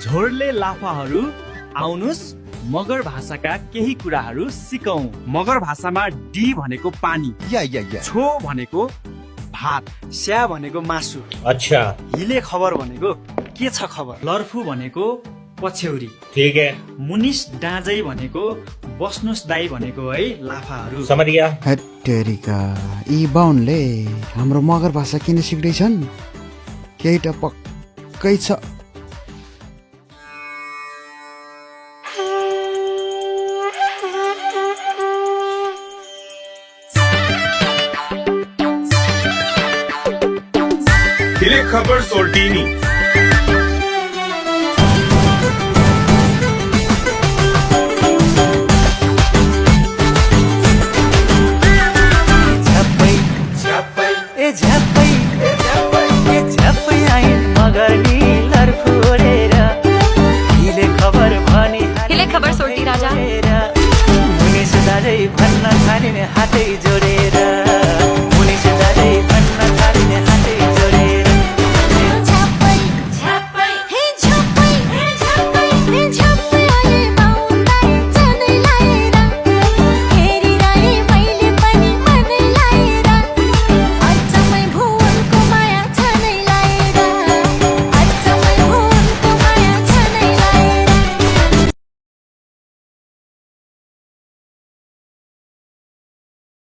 झोरले लाफाहरू आउनुस् मगर भाषाका केही कुराहरू सिकौं। मगर भाषामा डी भनेको पानी, छो भनेको भात, स्या भनेको मासु, अच्छा हिले खबर भनेको के छ खबर, लर्फु भनेको पछ्यौरी, ठीक है मुनिस डाँजै भनेको बस्नुस् दाई भनेको है लाफाहरू। समझ गया। हट्टेरिका यी बाहुनले हाम्रो मगर भाषा किन सिक्दैछन्? केही त पक्कै छ। हिले खबर सोल्टिनी। हिले खबर सोल्टी राजा भन्न थालिने हातै जोडेर